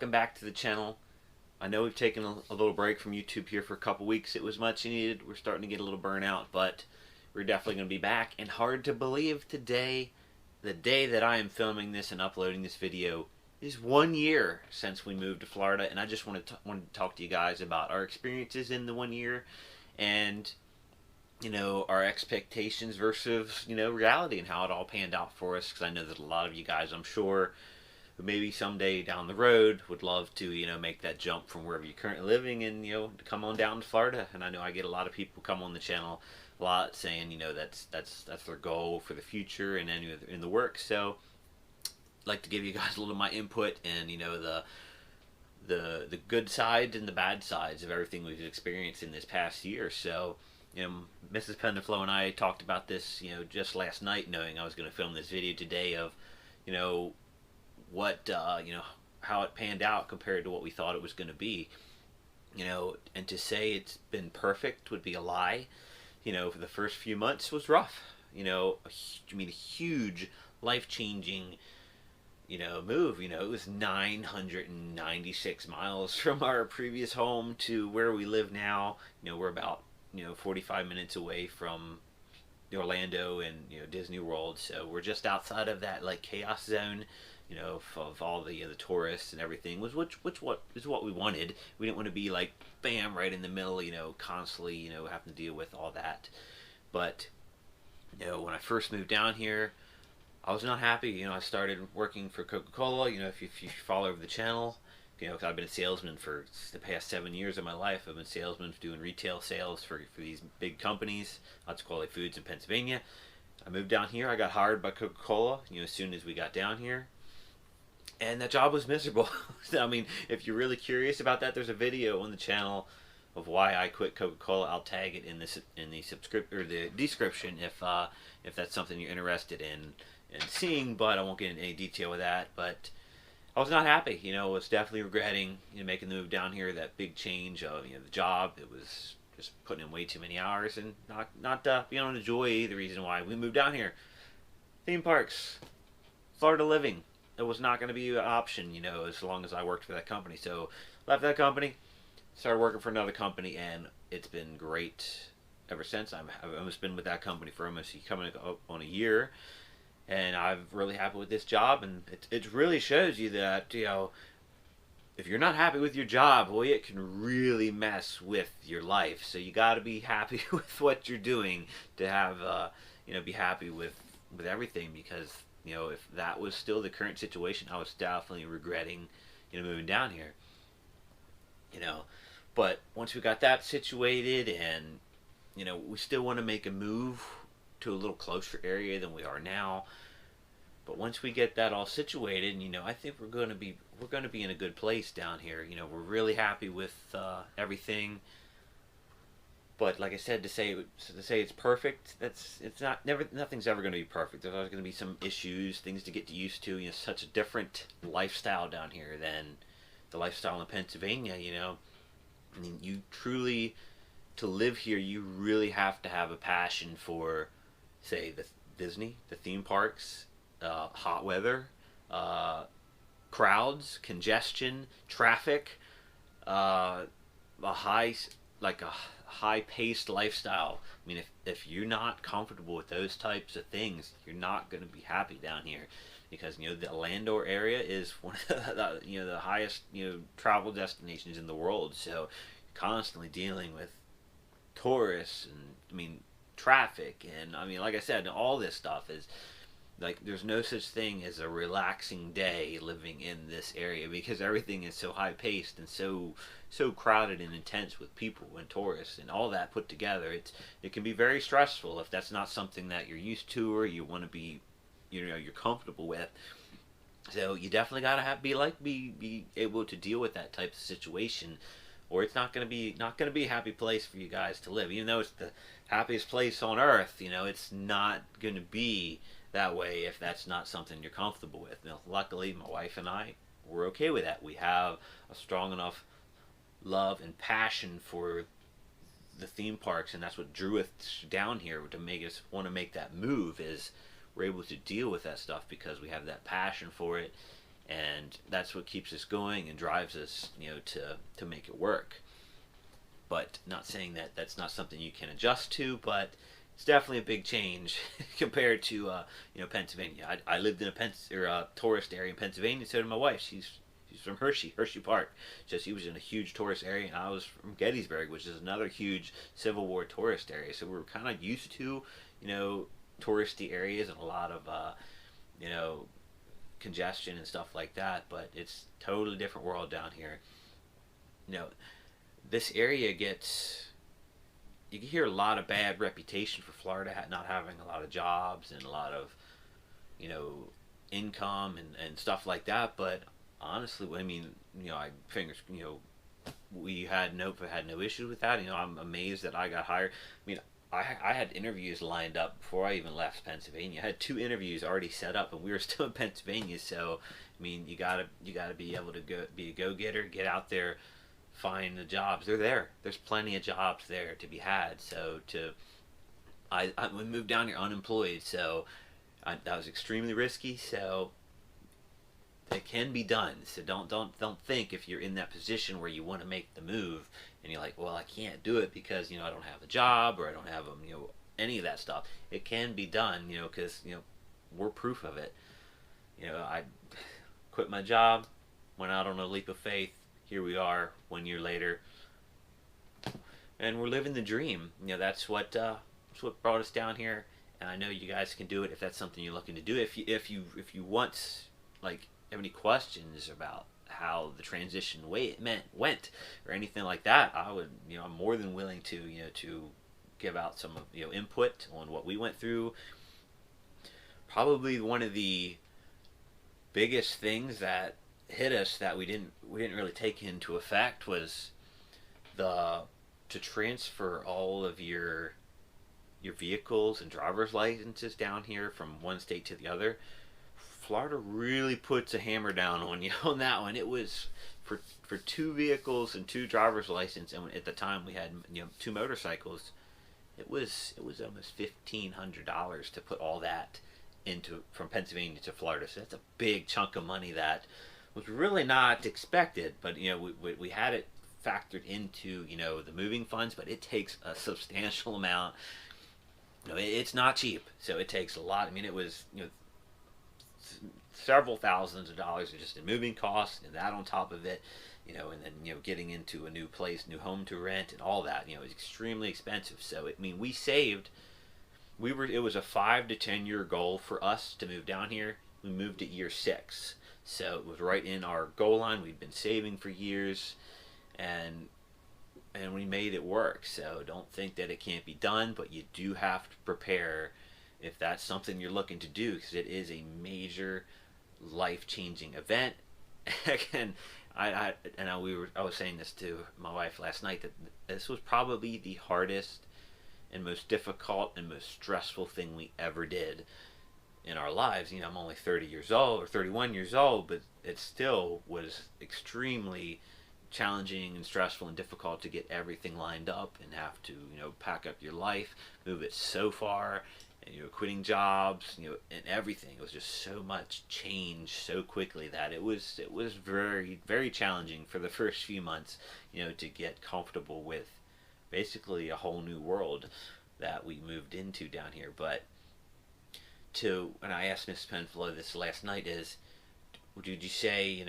welcome back to the channel. I know we've taken a little break from YouTube here for a couple weeks. It was much needed. We're starting to get a little burnout, but we're definitely going to be back. And hard to believe today, the day that I am filming this and uploading this video, is 1 year since we moved to Florida. And I just wanted to talk to you guys about our experiences in the 1 year and, you know, our expectations versus, you know, reality and how it all panned out for us. Because I know that a lot of you guys, I'm sure, who maybe someday down the road would love to, you know, make that jump from wherever you're currently living and, you know, to come on down to Florida. And I know I get a lot of people come on the channel a lot saying, you know, that's their goal for the future and in the work. So I'd like to give you guys a little of my input and, you know, the good sides and the bad sides of everything we've experienced in this past year. So, you know, Mrs. Pendaflow and I talked about this, you know, just last night, knowing I was going to film this video today of, you know, what, you know, how it panned out compared to what we thought it was going to be. You know, and to say it's been perfect would be a lie. You know, for the first few months was rough. You know, a huge, life-changing, you know, move. You know, it was 996 miles from our previous home to where we live now. You know, we're about, you know, 45 minutes away from Orlando and, you know, Disney World. So we're just outside of that, like, chaos zone, you know, of all the tourists and everything, was which what is what we wanted. We didn't want to be like bam right in the middle, you know, constantly, you know, having to deal with all that. But, you know, when I first moved down here, I was not happy. You know, I started working for Coca-Cola. You know, if you follow the channel, you know, 'cause I've been a salesman for the past 7 years of my life. I've been a salesman doing retail sales for these big companies, lots of quality foods in Pennsylvania. I moved down here. I got hired by Coca-Cola, you know, as soon as we got down here. And that job was miserable. I mean, if you're really curious about that, there's a video on the channel of why I quit Coca-Cola. I'll tag it in the description if that's something you're interested in seeing. But I won't get into any detail with that. But I was not happy. You know, I was definitely regretting, you know, making the move down here. That big change of, you know, the job. It was just putting in way too many hours and not being able to enjoy the reason why we moved down here. Theme parks, Florida living. It was not going to be an option, you know, as long as I worked for that company. So left that company, started working for another company, and it's been great ever since. I've almost been with that company for almost coming up on a year, and I'm really happy with this job. And it really shows you that, you know, if you're not happy with your job, boy, it can really mess with your life. So you got to be happy with what you're doing to have, you know, be happy with everything, because, you know, if that was still the current situation, I was definitely regretting, you know, moving down here. You know, but once we got that situated, and, you know, we still want to make a move to a little closer area than we are now. But once we get that all situated, you know, I think we're going to be in a good place down here. You know, we're really happy with everything. But like I said, to say it's perfect, nothing's ever going to be perfect. There's always going to be some issues, things to get used to. You know, such a different lifestyle down here than the lifestyle in Pennsylvania. You know, I mean, you truly, to live here, you really have to have a passion for, say, the Disney, the theme parks, hot weather, crowds, congestion, traffic, a high-paced lifestyle. I mean, if you're not comfortable with those types of things, you're not going to be happy down here, because, you know, the Orlando area is one of the, you know, the highest, you know, travel destinations in the world. So constantly dealing with tourists and, I mean, traffic, and, I mean, like I said, all this stuff is like, there's no such thing as a relaxing day living in this area, because everything is so high paced and so crowded and intense with people and tourists and all that put together. It can be very stressful if that's not something that you're used to or you want to be, you know, you're comfortable with. So you definitely gotta be able to deal with that type of situation, or it's not gonna be a happy place for you guys to live. Even though it's the happiest place on earth, you know, it's not gonna be that way if that's not something you're comfortable with. Now, luckily, my wife and I, we're okay with that. We have a strong enough love and passion for the theme parks, and that's what drew us down here to make us want to make that move. Is we're able to deal with that stuff because we have that passion for it, and that's what keeps us going and drives us, to make it work. But not saying that that's not something you can adjust to, but it's definitely a big change compared to Pennsylvania. I lived in a tourist area in Pennsylvania. So did my wife. She's from Hershey Park. So she was in a huge tourist area, and I was from Gettysburg, which is another huge Civil War tourist area. So we were kind of used to touristy areas and a lot of you know congestion and stuff like that. But it's totally different world down here. You know, this area gets you hear a lot of bad reputation for Florida not having a lot of jobs and a lot of you know income and stuff like that. But honestly, I mean, I fingers we had no issue with that. I'm amazed that I got hired. I mean, I had interviews lined up before I even left Pennsylvania. I had 2 interviews already set up, and we were still in Pennsylvania. So, I mean, you gotta be able to be a go getter, get out there, find the jobs. They're there. There's plenty of jobs there to be had. So I moved down here unemployed. So that was extremely risky. So it can be done. So don't think if you're in that position where you want to make the move and you're like, well, I can't do it because I don't have a job or I don't have any of that stuff. It can be done, because we're proof of it. I quit my job, went out on a leap of faith. Here we are, 1 year later, and we're living the dream. That's what brought us down here. And I know you guys can do it if that's something you're looking to do. If you want, like, have any questions about how the transition went or anything like that, I would, I'm more than willing to give out some input on what we went through. Probably one of the biggest things that hit us that we didn't really take into effect was to transfer all of your vehicles and driver's licenses down here from one state to the other. Florida really puts a hammer down on you on that one. It was for 2 vehicles and 2 driver's license, and at the time we had 2 motorcycles. It was almost $1,500 to put all that into from Pennsylvania to Florida. So that's a big chunk of money that was really not expected. But we had it factored into the moving funds, but it takes a substantial amount. It's not cheap, so it takes a lot. I mean, it was several thousands of dollars just in moving costs, and that on top of it, and then getting into a new place, new home to rent, and all that. It's extremely expensive. So we saved. It was a 5 to 10 year goal for us to move down here. We moved at year 6, so it was right in our goal line. We'd been saving for years, and we made it work. So don't think that it can't be done, but you do have to prepare if that's something you're looking to do, because it is a major life-changing event. Again, I was saying this to my wife last night, that this was probably the hardest and most difficult and most stressful thing we ever did in our lives. I'm only 30 years old or 31 years old, but it still was extremely challenging and stressful and difficult to get everything lined up and have to pack up your life, move it so far, and quitting jobs, and everything. It was just so much change so quickly that it was very, very challenging for the first few months, to get comfortable with basically a whole new world that we moved into down here. But and I asked Miss Penflo this last night, is, did you say,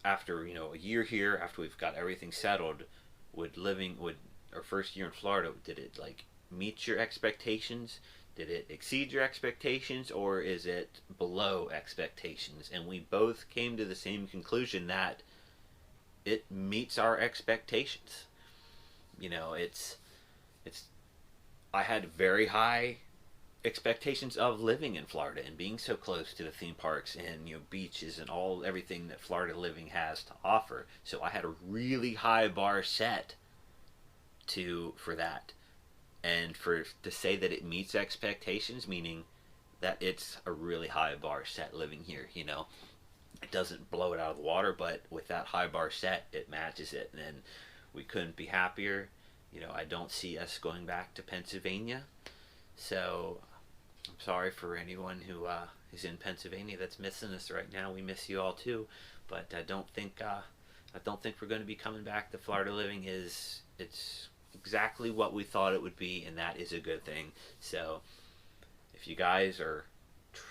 after, a year here, after we've got everything settled, would our first year in Florida, did it meet your expectations? Did it exceed your expectations, or is it below expectations? And we both came to the same conclusion that it meets our expectations. I had very high expectations of living in Florida and being so close to the theme parks and beaches and everything that Florida living has to offer. So I had a really high bar set for that. And to say that it meets expectations, meaning that it's a really high bar set living here, it doesn't blow it out of the water, but with that high bar set, it matches it. And we couldn't be happier. I don't see us going back to Pennsylvania. So I'm sorry for anyone who is in Pennsylvania that's missing us right now. We miss you all too, but I don't think we're going to be coming back. The Florida Living it's exactly what we thought it would be, and that is a good thing. So if you guys are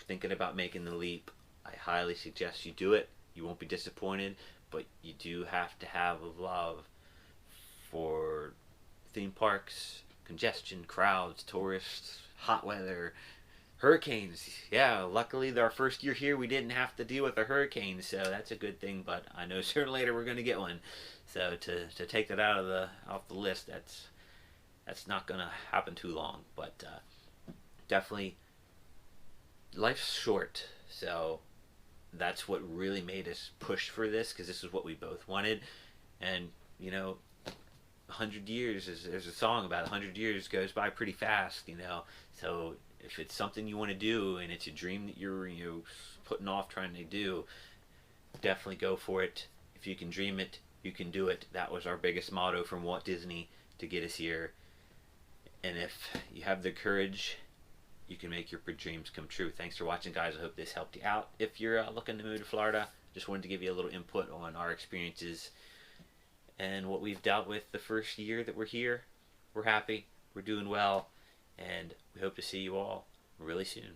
thinking about making the leap, I highly suggest you do it. You won't be disappointed, but you do have to have a love for theme parks, congestion, crowds, tourists, hot weather, hurricanes. Yeah, luckily our first year here we didn't have to deal with a hurricane, so that's a good thing, but I know sooner or later we're going to get one. So to take that off the list, that's not going to happen too long, but definitely life's short. So that's what really made us push for this, because this is what we both wanted. And 100 years there's a song about 100 years goes by pretty fast. So if it's something you want to do and it's a dream that you're putting off trying to do, definitely go for it. If you can dream it, you can do it. That was our biggest motto from Walt Disney to get us here. And if you have the courage, you can make your dreams come true. Thanks for watching, guys. I hope this helped you out. If you're looking to move to Florida, just wanted to give you a little input on our experiences and what we've dealt with the first year that we're here. We're happy, we're doing well, and we hope to see you all really soon.